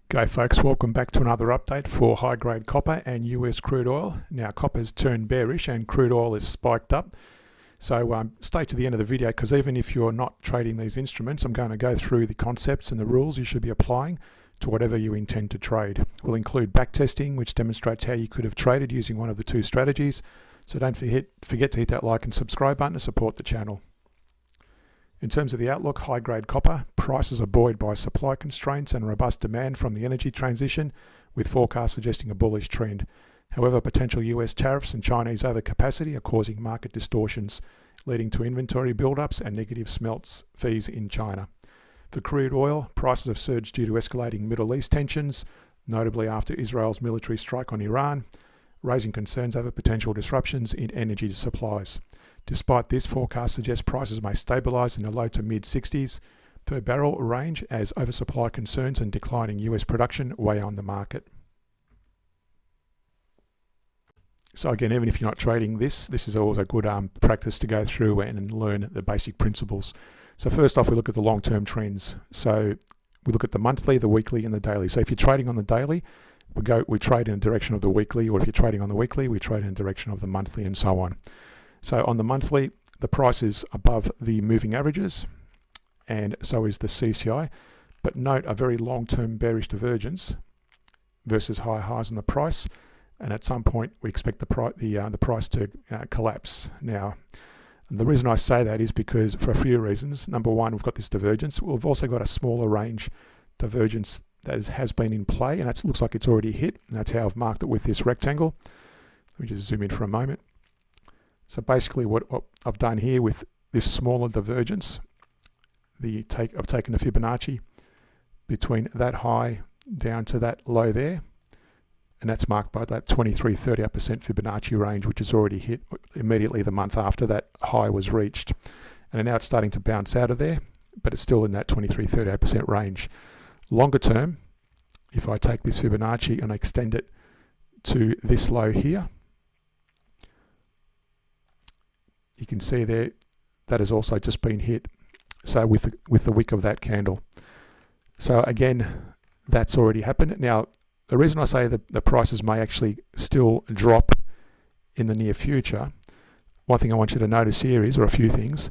G'day folks, welcome back to another update for high-grade copper and US crude oil. Now copper's turned bearish and crude oil is spiked up. So stay to the end of the video, because even if you're not trading these instruments, I'm going to go through the concepts and the rules you should be applying to whatever you intend to trade. We'll include backtesting, which demonstrates how you could have traded using one of the two strategies. So don't forget to hit that like and subscribe button to support the channel. In terms of the outlook, high-grade copper, prices are buoyed by supply constraints and robust demand from the energy transition, with forecasts suggesting a bullish trend. However, potential US tariffs and Chinese overcapacity are causing market distortions, leading to inventory buildups and negative smelts fees in China. For crude oil, prices have surged due to escalating Middle East tensions, notably after Israel's military strike on Iran, raising concerns over potential disruptions in energy supplies. Despite this, forecasts suggest prices may stabilise in the low to mid-60s per barrel range as oversupply concerns and declining US production weigh on the market. So again, even if you're not trading this is always a good practice to go through and learn the basic principles. So first off, we look at the long-term trends. So we look at the monthly, the weekly and the daily. So if you're trading on the daily, we trade in the direction of the weekly, or if you're trading on the weekly, we trade in the direction of the monthly, and so on. So on the monthly, the price is above the moving averages, and so is the CCI. But note a very long-term bearish divergence versus high highs in the price, and at some point we expect the price to collapse. Now, the reason I say that is because for a few reasons. Number one, we've got this divergence. We've also got a smaller range divergence that has been in play, and it looks like it's already hit. And that's how I've marked it with this rectangle. Let me just zoom in for a moment. So basically what I've done here with this smaller divergence, I've taken the Fibonacci between that high down to that low there, and that's marked by that 23-38% Fibonacci range, which is already hit immediately the month after that high was reached. And now it's starting to bounce out of there, but it's still in that 23-38% range. Longer term, if I take this Fibonacci and I extend it to this low here, you can see there that has also just been hit. So with the wick of that candle. So again, that's already happened. Now, the reason I say that the prices may actually still drop in the near future, one thing I want you to notice here is, or a few things,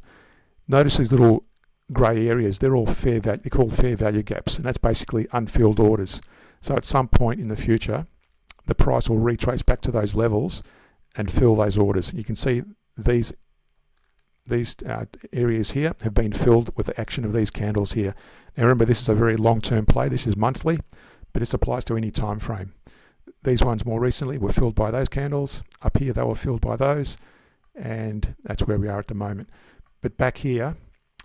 notice these little grey areas. They're all fair value. They're called fair value gaps, and that's basically unfilled orders. So at some point in the future, the price will retrace back to those levels and fill those orders. You can see these areas here have been filled with the action of these candles here. Now remember, this is a very long-term play. This is monthly, but this applies to any time frame. These ones more recently were filled by those candles. Up here they were filled by those, and that's where we are at the moment. But back here,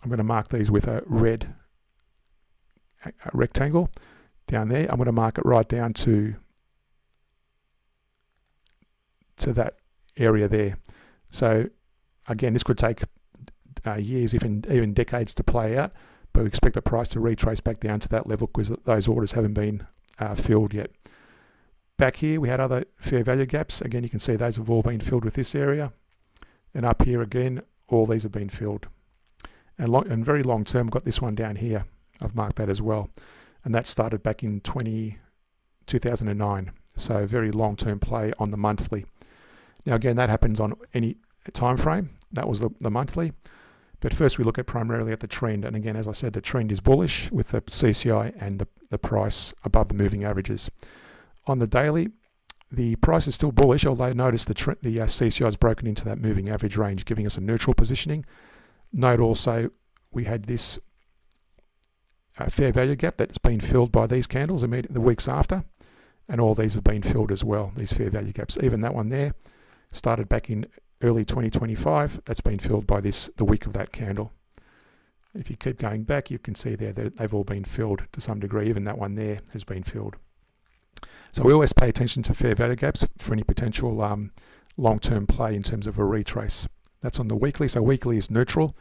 I'm going to mark these with a red rectangle. Down there, I'm going to mark it right down to that area there. So again, this could take years, even decades to play out, but we expect the price to retrace back down to that level because those orders haven't been filled yet. Back here, we had other fair value gaps. Again, you can see those have all been filled with this area. And up here again, all these have been filled. And very long term, I've got this one down here. I've marked that as well. And that started back in 2009. So very long term play on the monthly. Now again, that happens on any time frame. That was the monthly. But first we look at primarily at the trend. And again, as I said, the trend is bullish with the CCI and the price above the moving averages. On the daily, the price is still bullish, although notice the CCI is broken into that moving average range, giving us a neutral positioning. Note also we had this fair value gap that's been filled by these candles immediately the weeks after, and all these have been filled as well, these fair value gaps. Even that one there started back in early 2025, that's been filled by the wick of that candle. If you keep going back, you can see there that they've all been filled to some degree. Even that one there has been filled. So we always pay attention to fair value gaps for any potential long-term play in terms of a retrace. That's on the weekly, so weekly is neutral.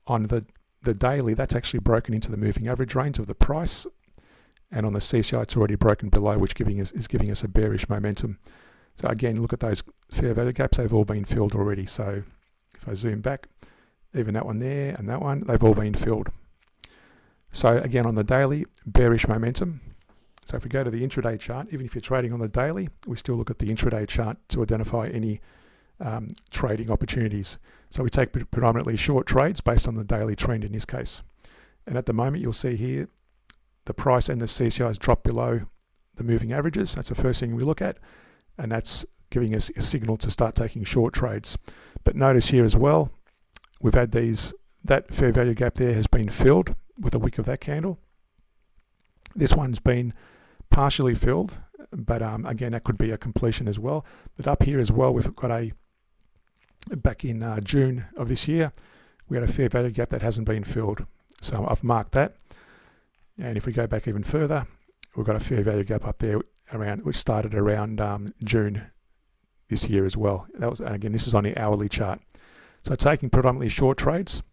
On the daily, that's actually broken into the moving average range of the price, and on the CCI, it's already broken below, which is giving us a bearish momentum. So again, look at those fair value gaps. They've all been filled already. So if I zoom back, even that one there and that one, they've all been filled. So again, on the daily, bearish momentum. So if we go to the intraday chart, even if you're trading on the daily, we still look at the intraday chart to identify any trading opportunities. So we take predominantly short trades based on the daily trend in this case. And at the moment, you'll see here, the price and the CCI has dropped below the moving averages. That's the first thing we look at, and that's giving us a signal to start taking short trades. But notice here as well, we've had that fair value gap there has been filled with a wick of that candle. This one's been partially filled, but again, that could be a completion as well. But up here as well, we've got back in June of this year, we had a fair value gap that hasn't been filled. So I've marked that. And if we go back even further, we've got a fair value gap up there which started around June this year as well. Again, this is on the hourly chart. So taking predominantly short trades,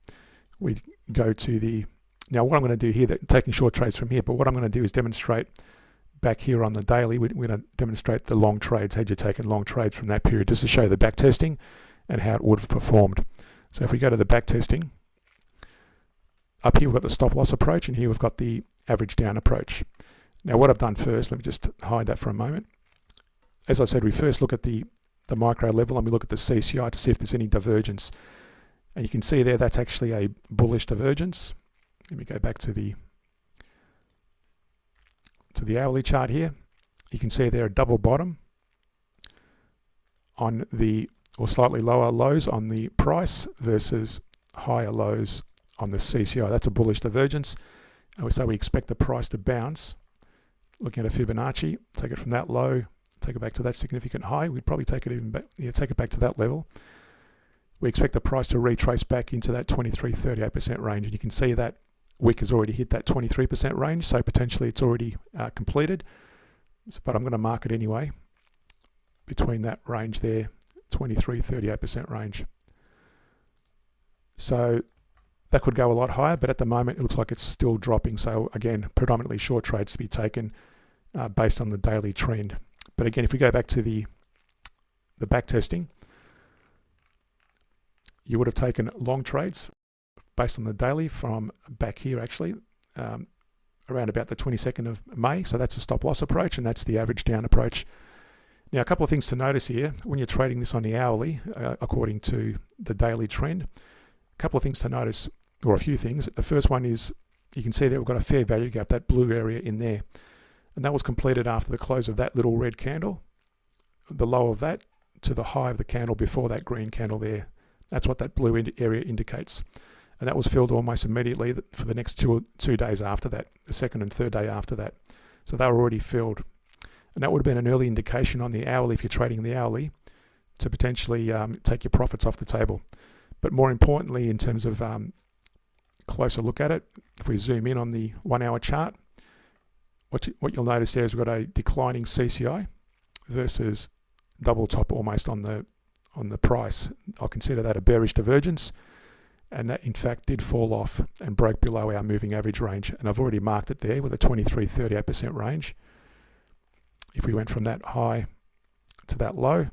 we go to now what I'm going to do here, taking short trades from here, but what I'm going to do is demonstrate back here on the daily, we're going to demonstrate the long trades, had you taken long trades from that period, just to show the back testing and how it would have performed. So if we go to the back testing, up here we've got the stop loss approach, and here we've got the average down approach. Now what I've done first, let me just hide that for a moment. As I said, we first look at the micro level, and we look at the CCI to see if there's any divergence. And you can see there, that's actually a bullish divergence. Let me go back to the hourly chart here. You can see there a double bottom on or slightly lower lows on the price versus higher lows on the CCI. That's a bullish divergence. So we expect the price to bounce. Looking at a Fibonacci, take it from that low, take it back to that significant high. We'd probably take it even back, take it back to that level. We expect the price to retrace back into that 23-38% range, and you can see that wick has already hit that 23% range, so potentially it's already completed. But I'm going to mark it anyway between that range there, 23-38% range. So that could go a lot higher, but at the moment it looks like it's still dropping. So again, predominantly short trades to be taken based on the daily trend. But again, if we go back to the back testing, you would have taken long trades based on the daily from back here actually, around about the 22nd of May. So that's the stop loss approach, and that's the average down approach. Now, a couple of things to notice here when you're trading this on the hourly, according to the daily trend. A couple of things to notice, or a few things. The first one is you can see that we've got a fair value gap, that blue area in there. And that was completed after the close of that little red candle, the low of that to the high of the candle before that green candle there. That's what that blue area indicates. And that was filled almost immediately for the next two days after that, the second and third day after that. So they were already filled. And that would have been an early indication on the hourly, if you're trading in the hourly, to potentially take your profits off the table. But more importantly, in terms of closer look at it, if we zoom in on the 1 hour chart, what you'll notice there is we've got a declining CCI versus double top almost on the price. I'll consider that a bearish divergence, and that in fact did fall off and broke below our moving average range, and I've already marked it there with a 23-38% range. If we went from that high to that low,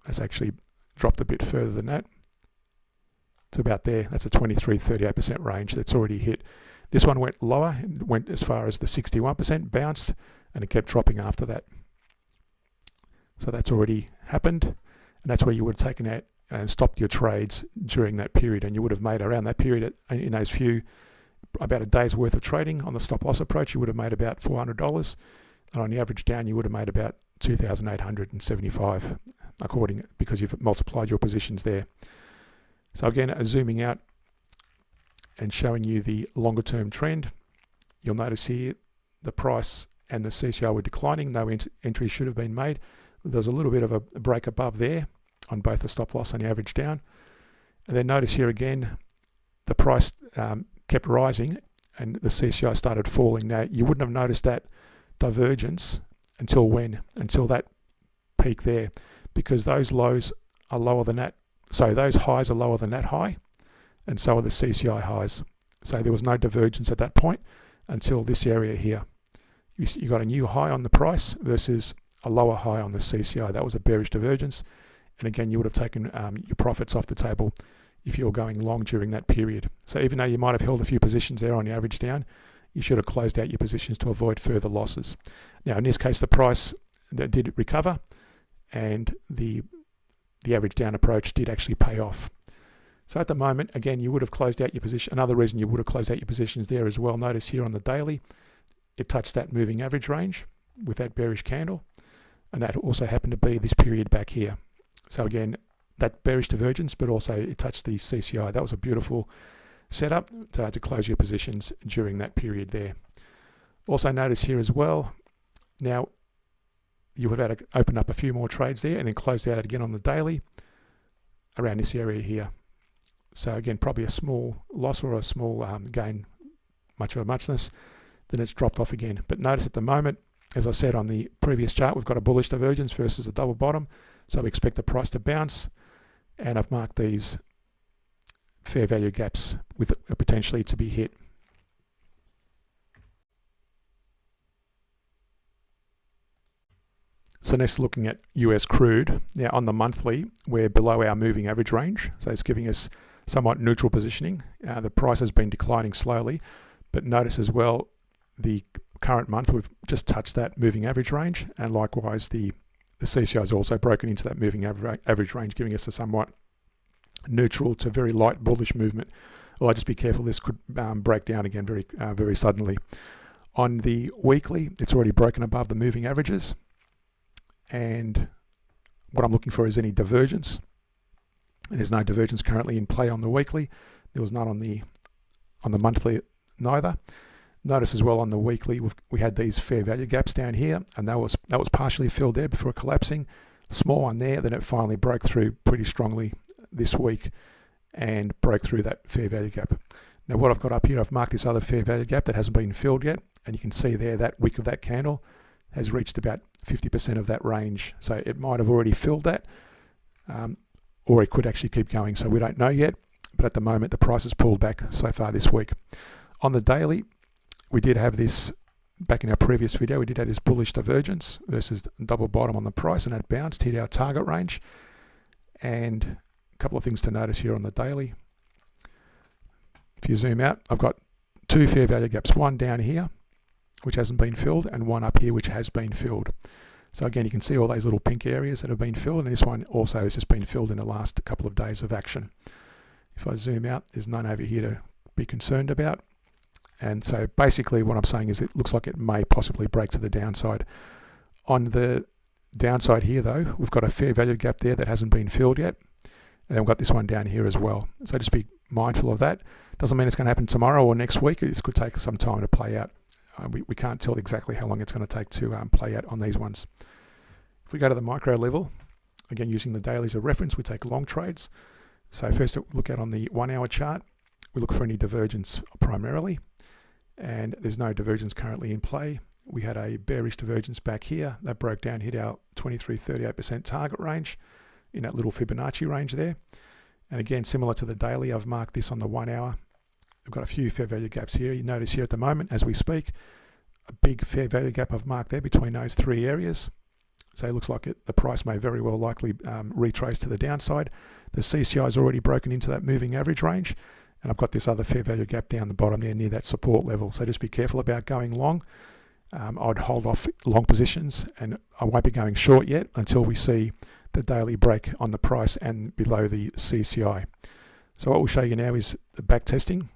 it's actually dropped a bit further than that to about there. That's a 23-38% range that's already hit. This one went lower, and went as far as the 61%, bounced, and it kept dropping after that. So that's already happened, and that's where you would have taken out and stopped your trades during that period, and you would have made around that period in those about a day's worth of trading on the stop loss approach. You would have made about $400, and on the average down you would have made about $2,875 because you've multiplied your positions there. So again, zooming out and showing you the longer term trend, you'll notice here the price and the CCI were declining. No entries should have been made. There's a little bit of a break above there on both the stop loss and the average down. And then notice here again, the price kept rising and the CCI started falling. Now, you wouldn't have noticed that divergence until when? Until that peak there, because those lows are lower than that. So those highs are lower than that high, and so are the CCI highs. So there was no divergence at that point until this area here. You got a new high on the price versus a lower high on the CCI. That was a bearish divergence. And again, you would have taken your profits off the table if you were going long during that period. So even though you might have held a few positions there on the average down, you should have closed out your positions to avoid further losses. Now, in this case, the price that did recover, and the average down approach did actually pay off. So at the moment, again, you would have closed out your position. Another reason you would have closed out your positions there as well. Notice here on the daily, it touched that moving average range with that bearish candle, and that also happened to be this period back here. So again, that bearish divergence, but also it touched the CCI. That was a beautiful setup to close your positions during that period there. Also notice here as well, now you would have to open up a few more trades there and then close out again on the daily around this area here. So again, probably a small loss or a small gain, much of a muchness, then it's dropped off again. But notice at the moment, as I said on the previous chart, we've got a bullish divergence versus a double bottom. So we expect the price to bounce, and I've marked these fair value gaps with potentially to be hit. So next, looking at US crude. Now on the monthly, we're below our moving average range, so it's giving us somewhat neutral positioning. The price has been declining slowly, but notice as well, the current month we've just touched that moving average range, and likewise the CCI has also broken into that moving average range, giving us a somewhat neutral to very light bullish movement. Although just be careful, this could break down again very suddenly. On the weekly, it's already broken above the moving averages, and what I'm looking for is any divergence, and there's no divergence currently in play on the weekly. There was none on the monthly neither. Notice as well on the weekly, we had these fair value gaps down here, and that was partially filled there before collapsing. Small one there, then it finally broke through pretty strongly this week and broke through that fair value gap. Now what I've got up here, I've marked this other fair value gap that hasn't been filled yet, and you can see there that wick of that candle has reached about 50% of that range. So it might have already filled that, or it could actually keep going. So we don't know yet, but at the moment the price has pulled back so far this week. On the daily, we did have this, back in our previous video, we did have this bullish divergence versus double bottom on the price, and that bounced, hit our target range. And a couple of things to notice here on the daily. If you zoom out, I've got two fair value gaps, one down here, which hasn't been filled, and one up here, which has been filled. So again, you can see all those little pink areas that have been filled, and this one also has just been filled in the last couple of days of action. If I zoom out, there's none over here to be concerned about. And so basically what I'm saying is it looks like it may possibly break to the downside. On the downside here though, we've got a fair value gap there that hasn't been filled yet. And then we've got this one down here as well. So just be mindful of that. Doesn't mean it's going to happen tomorrow or next week. This could take some time to play out. We can't tell exactly how long it's going to take to play out on these ones. If we go to the micro level, again using the daily as a reference, we take long trades. So first look at on the 1 hour chart, we look for any divergence primarily. And there's no divergence currently in play. We had a bearish divergence back here that broke down, hit our 23-38% target range in that little Fibonacci range there. And again, similar to the daily, I've marked this on the 1 hour. I've got a few fair value gaps here. You notice here at the moment, as we speak, a big fair value gap I've marked there between those three areas. So it looks like the price may very well likely retrace to the downside. The CCI has already broken into that moving average range. And I've got this other fair value gap down the bottom there near that support level. So just be careful about going long. I'd hold off long positions, and I won't be going short yet until we see the daily break on the price and below the CCI. So what we'll show you now is the back testing.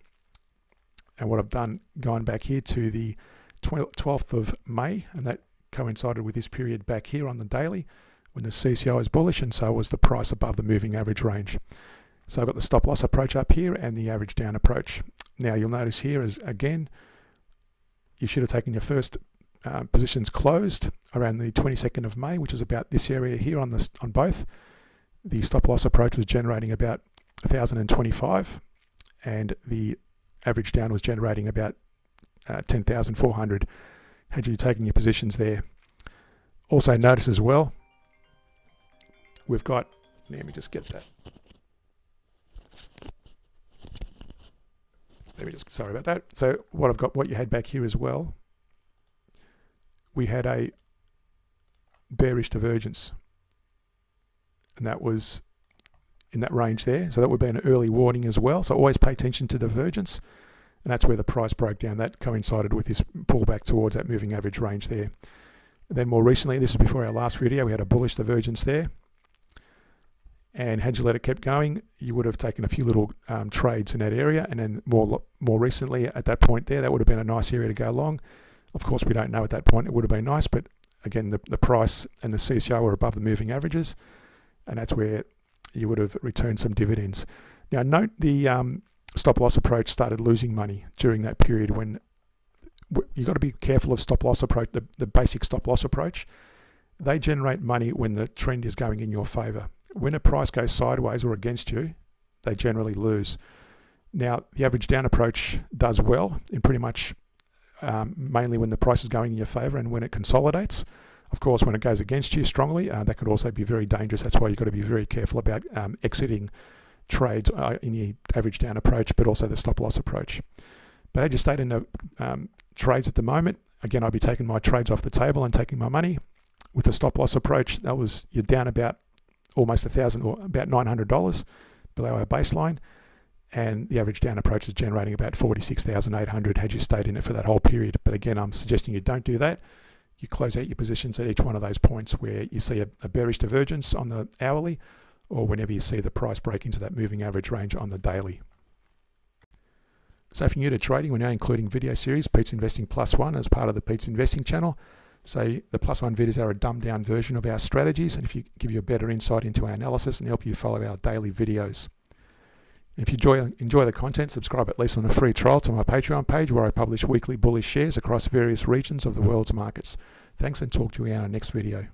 And what I've done, going back here to the 12th of May, and that coincided with this period back here on the daily when the CCI was bullish, and so was the price above the moving average range. So I've got the stop loss approach up here and the average down approach. Now you'll notice here is, again, you should have taken your first positions closed around the 22nd of May, which is about this area here on both. The stop loss approach was generating about 1,025, and the average down was generating about 10,400 had you taken your positions there. Also notice as well, we've got, let me just get that. Sorry about that. So what you had back here as well, we had a bearish divergence, and that was in that range there. So that would be an early warning as well. So always pay attention to divergence. And that's where the price broke down. That coincided with this pullback towards that moving average range there. And then more recently, this is before our last video, we had a bullish divergence there. And had you let it keep going, you would have taken a few little trades in that area. And then more recently, at that point there, that would have been a nice area to go long. Of course, we don't know at that point. It would have been nice, but again, the price and the CCI were above the moving averages. And that's where you would have returned some dividends. Now, note the stop loss approach started losing money during that period when you've got to be careful of stop loss approach, the basic stop loss approach. They generate money when the trend is going in your favor. When a price goes sideways or against you, they generally lose. Now, the average down approach does well in pretty much mainly when the price is going in your favor and when it consolidates. Of course, when it goes against you strongly, that could also be very dangerous. That's why you've got to be very careful about exiting trades in the average down approach, but also the stop loss approach. But had you stayed in the trades at the moment, again, I'd be taking my trades off the table and taking my money. With the stop loss approach, you're down about almost $1,000 or about $900 below our baseline, and the average down approach is generating about $46,800 had you stayed in it for that whole period. But again, I'm suggesting you don't do that. You close out your positions at each one of those points where you see a bearish divergence on the hourly, or whenever you see the price break into that moving average range on the daily. So if you're new to trading, we're now including video series, Pete's Investing Plus One, as part of the Pete's Investing channel. So the Plus One videos are a dumbed down version of our strategies, and if you give you a better insight into our analysis and help you follow our daily videos. If you enjoy the content, subscribe at least on a free trial to my Patreon page, where I publish weekly bullish shares across various regions of the world's markets. Thanks, and talk to you in our next video.